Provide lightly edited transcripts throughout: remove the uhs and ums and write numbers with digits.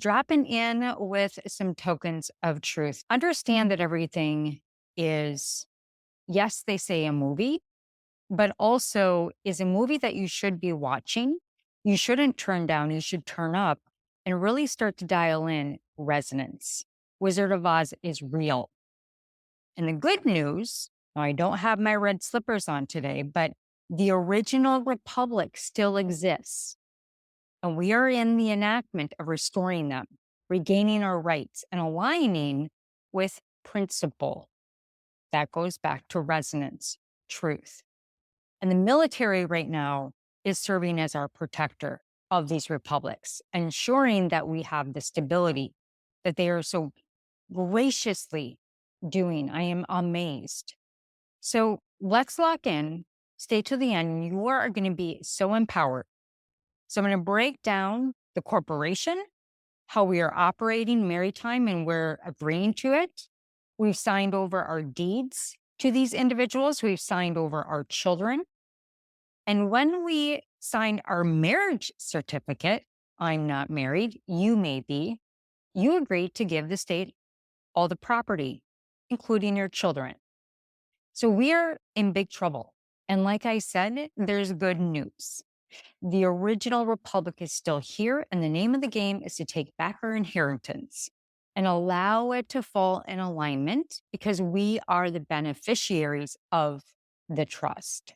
dropping in with some tokens of truth. Understand that everything is, yes, they say a movie, but also is a movie that you should be watching. You shouldn't turn down, you should turn up and really start to dial in resonance. Wizard of Oz is real. And the good news, I don't have my red slippers on today, but the original republic still exists. And we are in the enactment of restoring them, regaining our rights, and aligning with principle. That goes back to resonance, truth. And the military right now is serving as our protector of these republics, ensuring that we have the stability that they are so graciously doing. I am amazed. So let's lock in, stay to the end. You are going to be so empowered. So I'm going to break down the corporation, how we are operating maritime, and we're agreeing to it. We've signed over our deeds to these individuals. We've signed over our children. And when we signed our marriage certificate, I'm not married, you may be, you agreed to give the state all the property, including your children. So we are in big trouble. And like I said, there's good news. The original republic is still here, and the name of the game is to take back our inheritance and allow it to fall in alignment because we are the beneficiaries of the trust.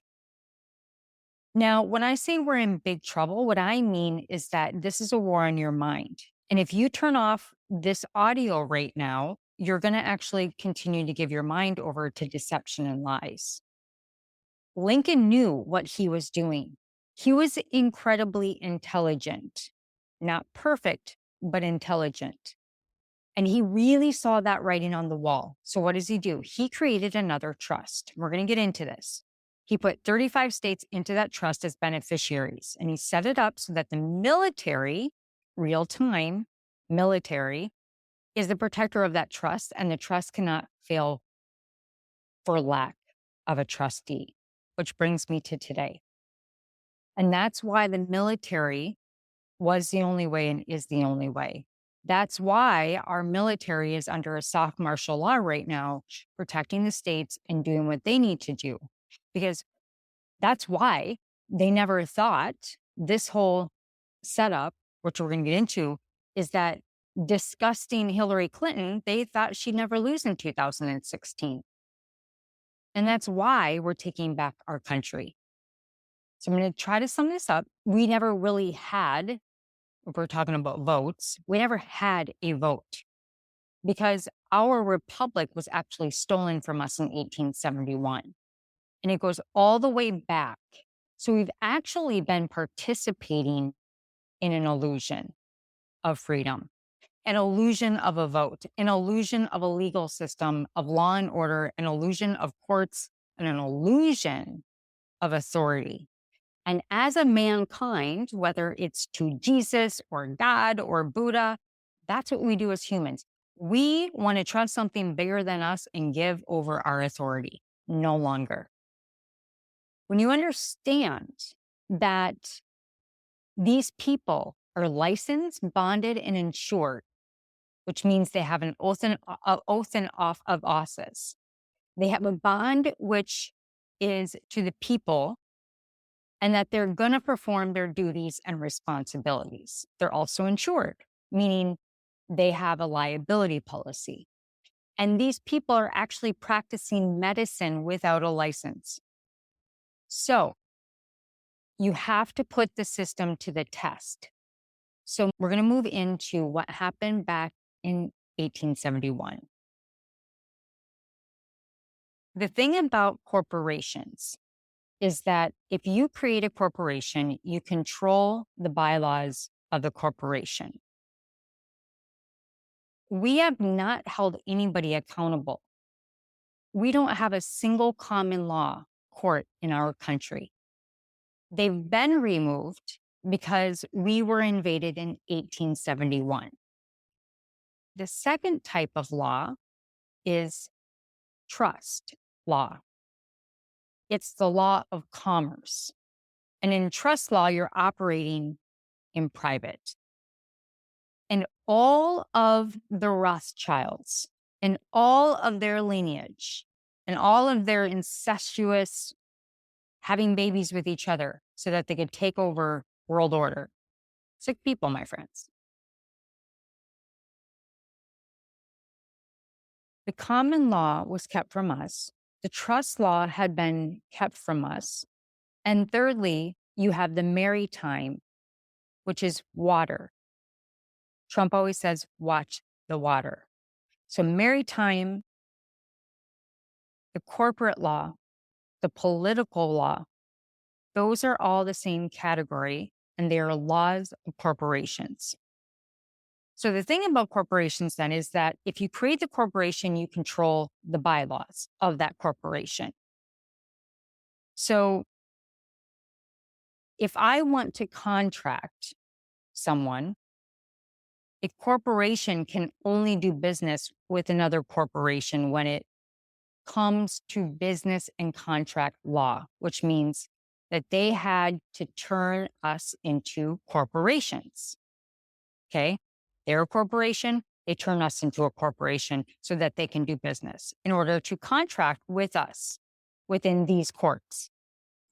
Now, when I say we're in big trouble, what I mean is that this is a war on your mind. And if you turn off this audio right now, you're going to actually continue to give your mind over to deception and lies. Lincoln knew what he was doing. He was incredibly intelligent, not perfect, but intelligent. And he really saw that writing on the wall. So what does he do? He created another trust. We're going to get into this. He put 35 states into that trust as beneficiaries, and he set it up so that the military, real-time military, is the protector of that trust, and the trust cannot fail for lack of a trustee, which brings me to today. And that's why the military was the only way and is the only way. That's why our military is under a soft martial law right now, protecting the states and doing what they need to do. Because that's why they never thought this whole setup, which we're going to get into, is that disgusting Hillary Clinton, they thought she'd never lose in 2016. And that's why we're taking back our country. So I'm going to try to sum this up. We never really had, if we're talking about votes, we never had a vote because our republic was actually stolen from us in 1871. And it goes all the way back. So we've actually been participating in an illusion of freedom, an illusion of a vote, an illusion of a legal system of law and order, an illusion of courts, and an illusion of authority. And as a mankind, whether it's to Jesus or God or Buddha, that's what we do as humans. We want to trust something bigger than us and give over our authority. No longer. When you understand that these people are licensed, bonded, and insured, which means they have an oath and off of office. They have a bond which is to the people, and that they're going to perform their duties and responsibilities. They're also insured, meaning they have a liability policy. And these people are actually practicing medicine without a license. So you have to put the system to the test. So we're going to move into what happened back in 1871. The thing about corporations is that if you create a corporation, you control the bylaws of the corporation. We have not held anybody accountable. We don't have a single common law court in our country. They've been removed because we were invaded in 1871. The second type of law is trust law. It's the law of commerce. And in trust law, you're operating in private. And all of the Rothschilds and all of their lineage and all of their incestuous having babies with each other so that they could take over world order. Sick people, my friends. The common law was kept from us. The trust law had been kept from us. And thirdly, you have the maritime, which is water. Trump always says, watch the water. So maritime, the corporate law, the political law, those are all the same category, and they are laws of corporations. So the thing about corporations then is that if you create the corporation, you control the bylaws of that corporation. So if I want to contract someone, a corporation can only do business with another corporation when it comes to business and contract law, which means that they had to turn us into corporations. Okay. They're a corporation. They turn us into a corporation so that they can do business in order to contract with us within these courts.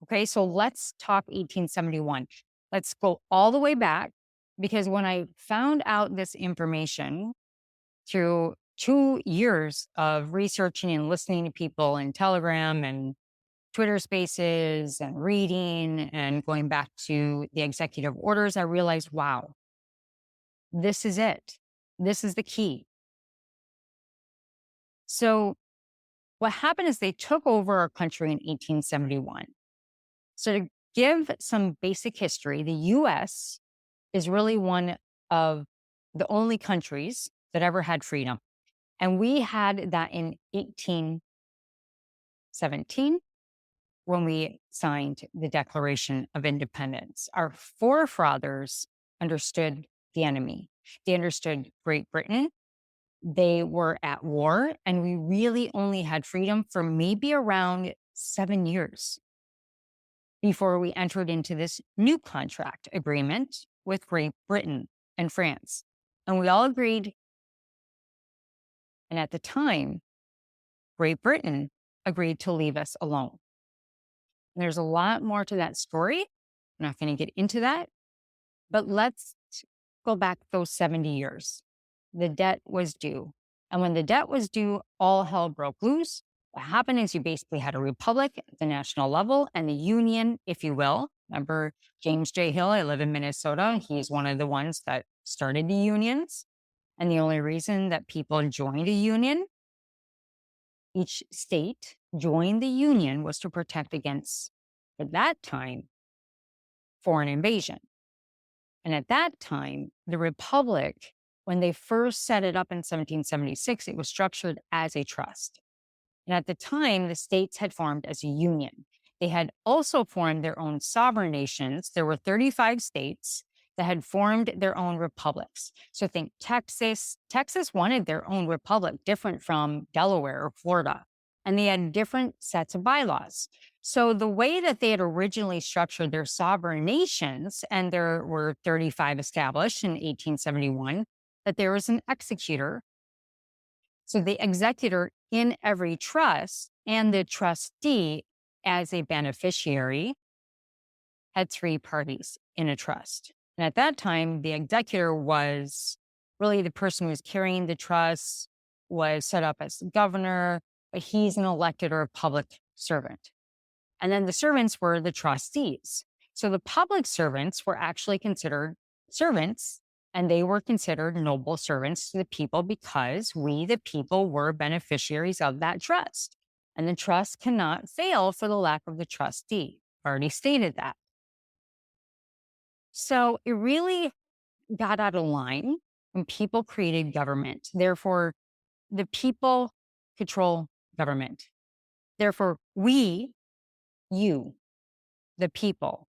Okay. So let's talk 1871. Let's go all the way back, because when I found out this information through 2 years of researching and listening to people in Telegram and Twitter spaces and reading and going back to the executive orders, I realized, wow, this is it. This is the key. So what happened is they took over our country in 1871. So to give some basic history, the US is really one of the only countries that ever had freedom. And we had that in 1817 when we signed the Declaration of Independence. Our forefathers understood the enemy. They understood Great Britain. They were at war, and we really only had freedom for maybe around 7 years before we entered into this new contract agreement with Great Britain and France. And we all agreed. And at the time, Great Britain agreed to leave us alone. And there's a lot more to that story. I'm not going to get into that, but let's go back those 70 years. The debt was due. And when the debt was due, all hell broke loose. What happened is you basically had a republic at the national level and the union, if you will. Remember James J. Hill? I live in Minnesota. He's one of the ones that started the unions. And the only reason that people joined a union, each state joined the union, was to protect against, at that time, foreign invasion. And at that time, the republic, when they first set it up in 1776, it was structured as a trust. And at the time, the states had formed as a union. They had also formed their own sovereign nations. There were 35 states that had formed their own republics. So think Texas. Texas wanted their own republic, different from Delaware or Florida. And they had different sets of bylaws. So the way that they had originally structured their sovereign nations, and there were 35 established in 1871, that there was an executor. So the executor in every trust and the trustee as a beneficiary had 3 parties in a trust. And at that time, the executor was really the person who was carrying the trust, was set up as the governor, but he's an elected or a public servant. And then the servants were the trustees. So the public servants were actually considered servants, and they were considered noble servants to the people because we, the people, were beneficiaries of that trust. And the trust cannot fail for the lack of the trustee. I already stated that. So it really got out of line when people created government. Therefore, the people control government. Therefore, we, you, the people,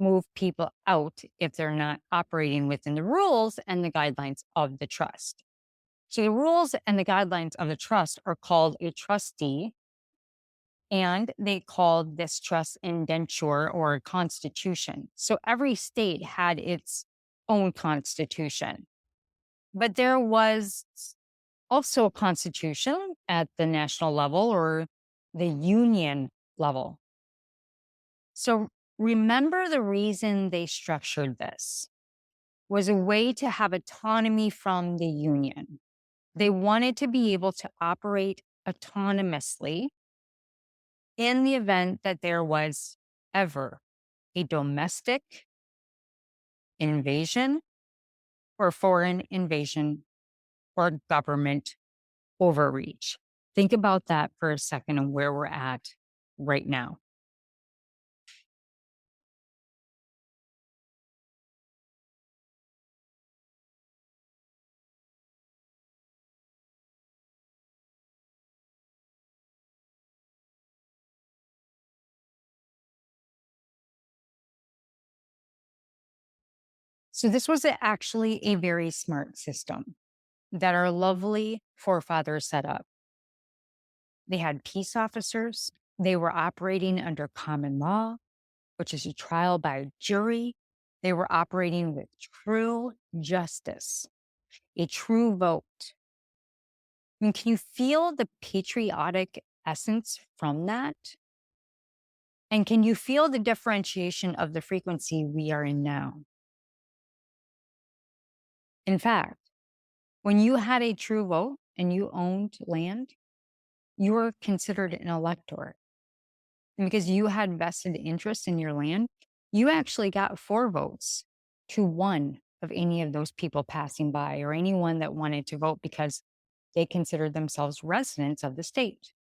move people out if they're not operating within the rules and the guidelines of the trust. So the rules and the guidelines of the trust are called a trustee, and they called this trust indenture or constitution. So every state had its own constitution. But there was also a constitution at the national level or the union level. So remember, the reason they structured this was a way to have autonomy from the union. They wanted to be able to operate autonomously in the event that there was ever a domestic invasion or foreign invasion or government overreach. Think about that for a second and where we're at right now. So, this was actually a very smart system that our lovely forefathers set up. They had peace officers, they were operating under common law, which is a trial by jury. They were operating with true justice, a true vote. I mean, can you feel the patriotic essence from that? And can you feel the differentiation of the frequency we are in now? In fact, when you had a true vote and you owned land, you were considered an elector. And because you had vested interest in your land, you actually got 4 votes to 1 of any of those people passing by or anyone that wanted to vote because they considered themselves residents of the state.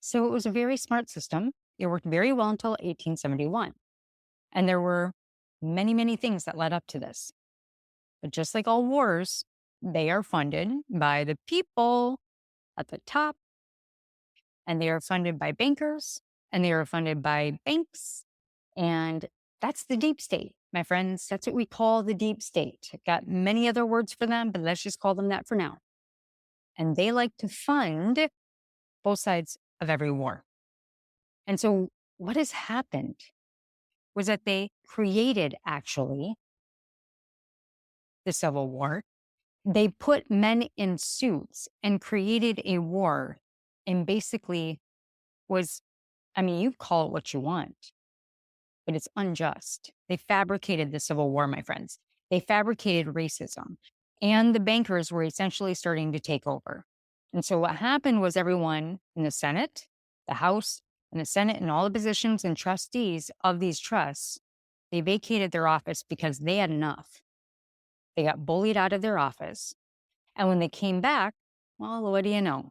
So it was a very smart system. It worked very well until 1871. And there were many, many things that led up to this. But just like all wars, they are funded by the people at the top, and they are funded by bankers, and they are funded by banks. And that's the deep state, my friends. That's what we call the deep state. I've got many other words for them, but let's just call them that for now. And they like to fund both sides of every war. And so what has happened was that they created actually the Civil War. They put men in suits and created a war and basically was, I mean, you call it what you want, but it's unjust. They fabricated the Civil War, my friends. They fabricated racism. And the bankers were essentially starting to take over. And so what happened was everyone in the Senate, the House, and the Senate, and all the positions and trustees of these trusts, they vacated their office because they had enough. They got bullied out of their office. And when they came back, well, what do you know?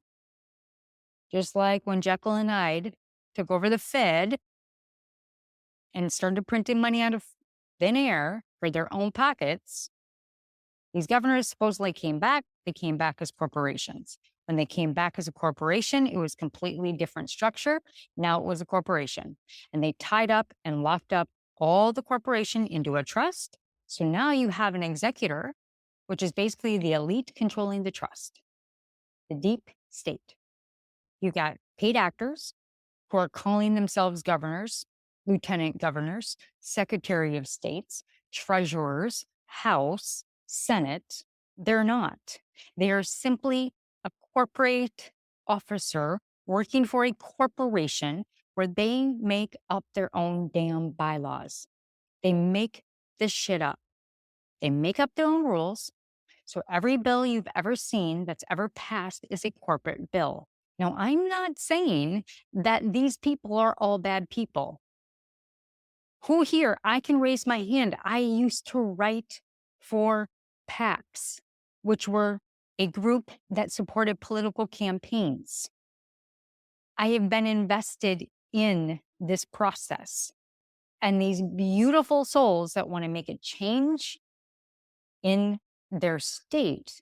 Just like when Jekyll and Hyde took over the Fed and started printing money out of thin air for their own pockets, these governors supposedly came back. They came back as corporations. When they came back as a corporation, it was completely different structure. Now it was a corporation. And they tied up and locked up all the corporation into a trust. So now you have an executor, which is basically the elite controlling the trust, the deep state. You got paid actors who are calling themselves governors, lieutenant governors, secretary of states, treasurers, House, Senate. They're not. They are simply a corporate officer working for a corporation where they make up their own damn bylaws. They make this shit up. They make up their own rules. So every bill you've ever seen that's ever passed is a corporate bill. Now, I'm not saying that these people are all bad people. Who here? I can raise my hand. I used to write for PACs, which were a group that supported political campaigns. I have been invested in this process. And these beautiful souls that want to make a change in their state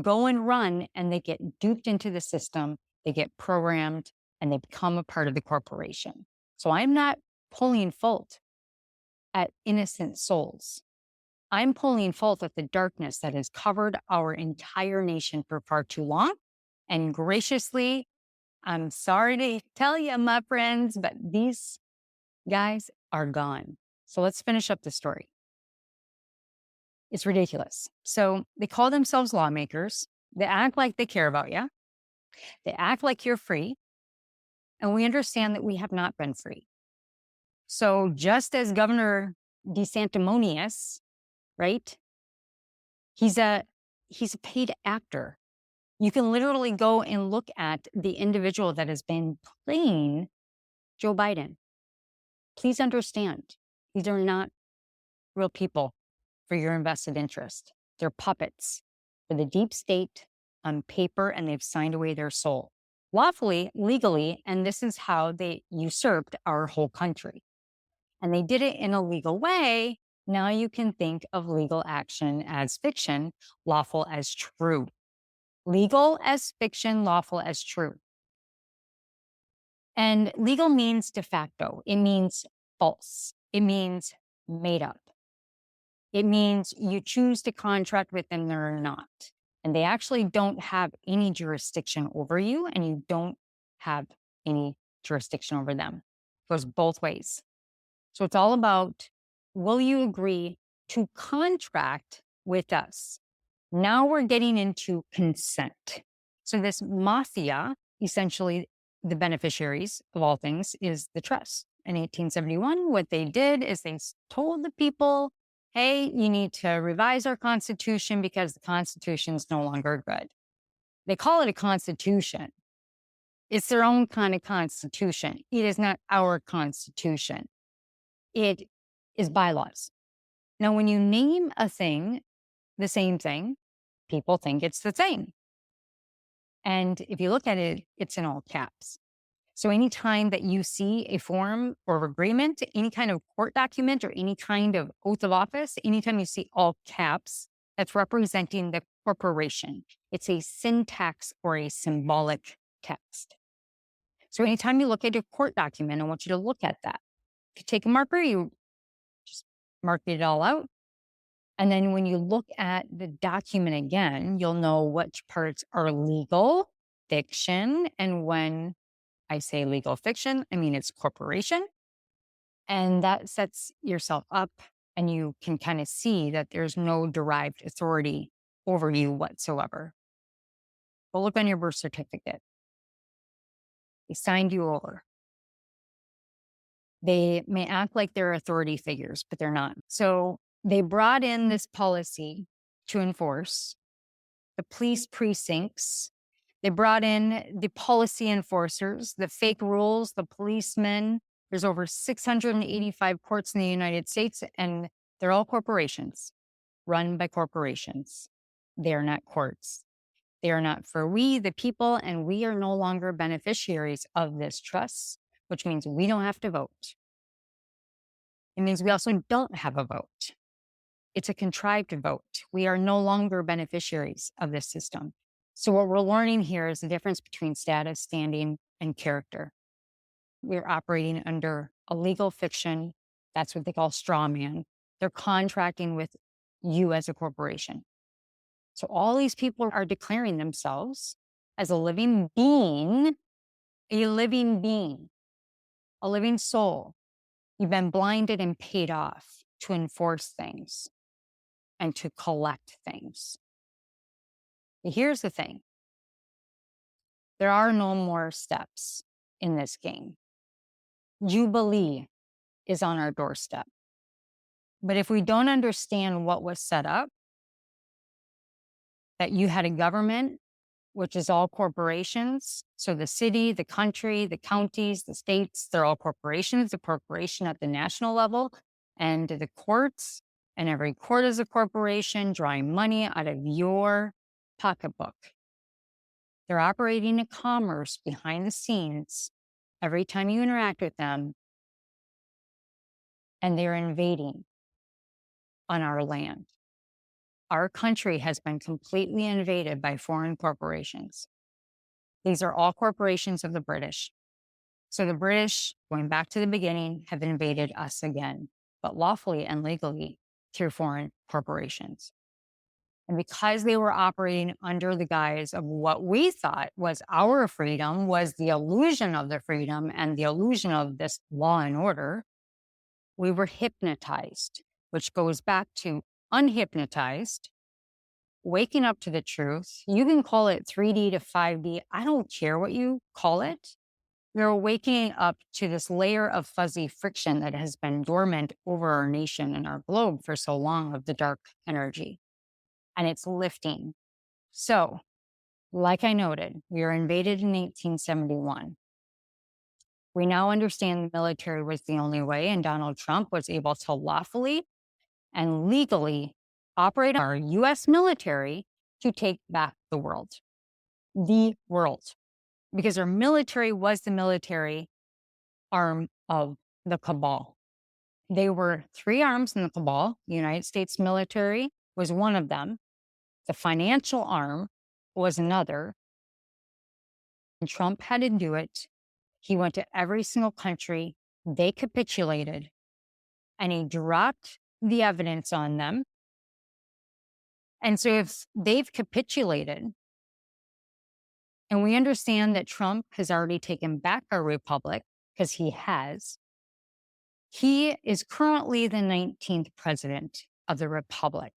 go and run, and they get duped into the system, they get programmed, and they become a part of the corporation. So I'm not pulling fault at innocent souls. I'm pulling fault at the darkness that has covered our entire nation for far too long. And graciously, I'm sorry to tell you, my friends, but these guys are gone. So let's finish up the story. It's ridiculous. So they call themselves lawmakers. They act like they care about you. They act like you're free. And we understand that we have not been free. So just as Governor DeSantimonious, right? He's a paid actor. You can literally go and look at the individual that has been playing Joe Biden. Please understand, these are not real people for your invested interest. They're puppets for the deep state on paper, and they've signed away their soul lawfully, legally, and this is how they usurped our whole country. And they did it in a legal way. Now you can think of legal action as fiction, lawful as true. Legal as fiction, lawful as true. And legal means de facto. It means false. It means made up. It means you choose to contract with them or not. And they actually don't have any jurisdiction over you, and you don't have any jurisdiction over them. It goes both ways. So it's all about, will you agree to contract with us? Now we're getting into consent. So this mafia, essentially the beneficiaries of all things, is the trust. In 1871, what they did is they told the people, hey, you need to revise our Constitution because the Constitution is no longer good. They call it a Constitution. It's their own kind of Constitution. It is not our Constitution. It is bylaws. Now, when you name a thing the same thing, people think it's the same. And if you look at it, it's in all caps. So anytime that you see a form or agreement, any kind of court document or any kind of oath of office, anytime you see all caps, that's representing the corporation. It's a syntax or a symbolic text. So anytime you look at a court document, I want you to look at that. If you take a marker, you just mark it all out. And then when you look at the document again, you'll know which parts are legal, fiction, and when I say legal fiction, I mean it's corporation. And that sets yourself up, and you can kind of see that there's no derived authority over you whatsoever. Go look on your birth certificate. They signed you over. They may act like they're authority figures, but they're not. So they brought in this policy to enforce the police precincts. They brought in the policy enforcers, the fake rules, the policemen. There's over 685 courts in the United States, and they're all corporations, run by corporations. They are not courts. They are not for we, the people, and we are no longer beneficiaries of this trust, which means we don't have to vote. It means we also don't have a vote. It's a contrived vote. We are no longer beneficiaries of this system. So what we're learning here is the difference between status, standing, and character. We're operating under a legal fiction. That's what they call straw man. They're contracting with you as a corporation. So all these people are declaring themselves as a living being, a living soul. You've been blinded and paid off to enforce things and to collect things. But here's the thing. There are no more steps in this game. Jubilee is on our doorstep. But if we don't understand what was set up, that you had a government, which is all corporations. So the city, the country, the counties, the states, they're all corporations, the corporation at the national level, and the courts, and every court is a corporation drawing money out of your pocketbook. They're operating a commerce behind the scenes every time you interact with them, and they're invading on our land. Our country has been completely invaded by foreign corporations. These are all corporations of the British. So the British, going back to the beginning, have invaded us again, but lawfully and legally through foreign corporations. And because they were operating under the guise of what we thought was our freedom, was the illusion of the freedom and the illusion of this law and order, we were hypnotized, which goes back to unhypnotized, waking up to the truth. You can call it 3D to 5D. I don't care what you call it. We're waking up to this layer of fuzzy friction that has been dormant over our nation and our globe for so long of the dark energy, and it's lifting. So, like I noted, we were invaded in 1871. We now understand the military was the only way, and Donald Trump was able to lawfully and legally operate our US military to take back the world. The world. Because our military was the military arm of the cabal. They were three arms in the cabal. The United States military was one of them. The financial arm was another. And Trump had to do it. He went to every single country. They capitulated. And he dropped the evidence on them. And so if they've capitulated, and we understand that Trump has already taken back our republic, because he has, he is currently the 19th president of the republic.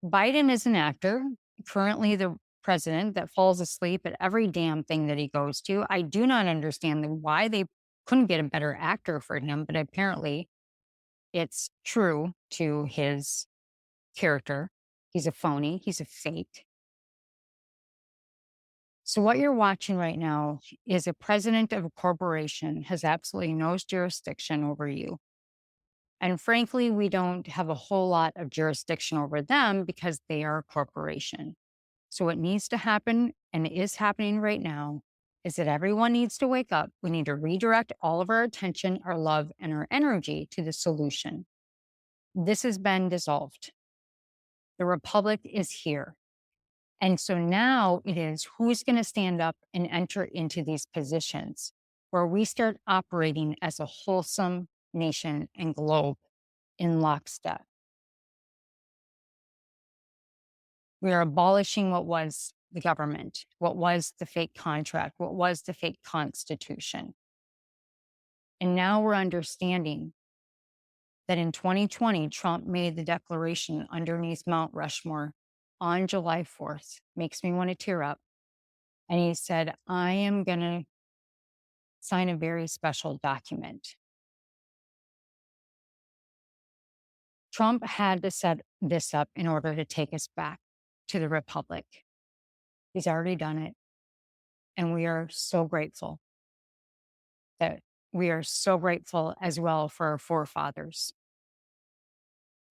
Biden is an actor, currently the president that falls asleep at every damn thing that he goes to. I do not understand why they couldn't get a better actor for him, but apparently it's true to his character. He's a phony, he's a fake. So what you're watching right now is a president of a corporation has absolutely no jurisdiction over you. And frankly, we don't have a whole lot of jurisdiction over them because they are a corporation. So what needs to happen, and is happening right now, is that everyone needs to wake up. We need to redirect all of our attention, our love, and our energy to the solution. This has been dissolved. The republic is here. And so now it is who's going to stand up and enter into these positions where we start operating as a wholesome nation and globe in lockstep. We are abolishing what was the government, what was the fake contract, what was the fake constitution. And now we're understanding that in 2020, Trump made the declaration underneath Mount Rushmore on July 4th. Makes me want to tear up. And he said, I am going to sign a very special document. Trump had to set this up in order to take us back to the republic. He's already done it. And we are so grateful as well for our forefathers.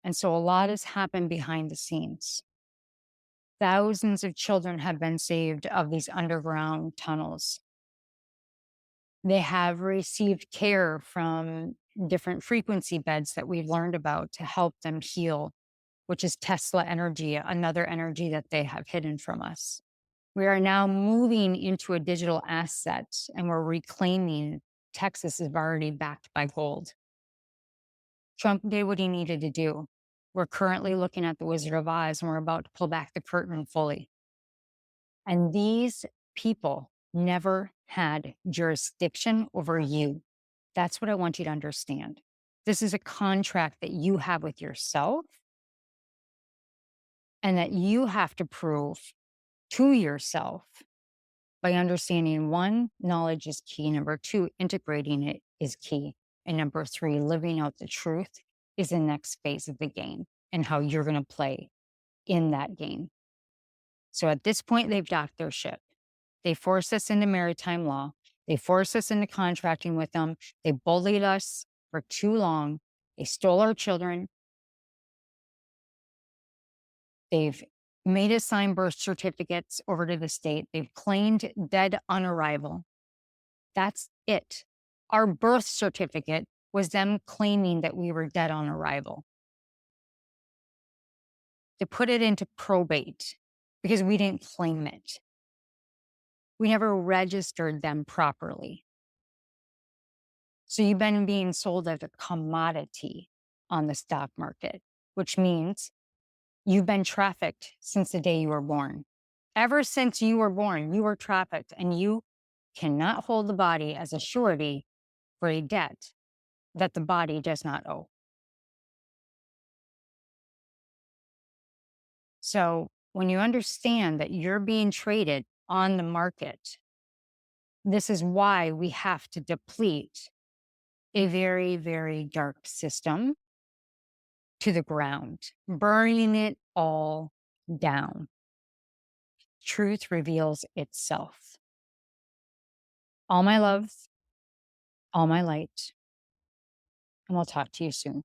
And so a lot has happened behind the scenes. Thousands of children have been saved of these underground tunnels. They have received care from different frequency beds that we've learned about to help them heal, which is Tesla energy, another energy that they have hidden from us. We are now moving into a digital asset, and we're reclaiming. Texas is already backed by gold. Trump did what he needed to do. We're currently looking at the Wizard of Oz, and we're about to pull back the curtain fully. And these people never had jurisdiction over you. That's what I want you to understand. This is a contract that you have with yourself, and that you have to prove to yourself by understanding, one, knowledge is key. Number two, integrating it is key. And number three, living out the truth is the next phase of the game and how you're going to play in that game. So at this point, they've docked their ship. They forced us into maritime law. They forced us into contracting with them. They bullied us for too long. They stole our children. They've made us sign birth certificates over to the state. They've claimed dead on arrival. That's it. Our birth certificate was them claiming that we were dead on arrival. They put it into probate because we didn't claim it. We never registered them properly. So you've been being sold as a commodity on the stock market, which means you've been trafficked since the day you were born. Ever since you were born, you were trafficked, and you cannot hold the body as a surety for a debt that the body does not owe. So when you understand that you're being traded on the market, this is why we have to deplete a very, very dark system to the ground, burning it all down. Truth reveals itself. All my love, all my light, and we'll talk to you soon.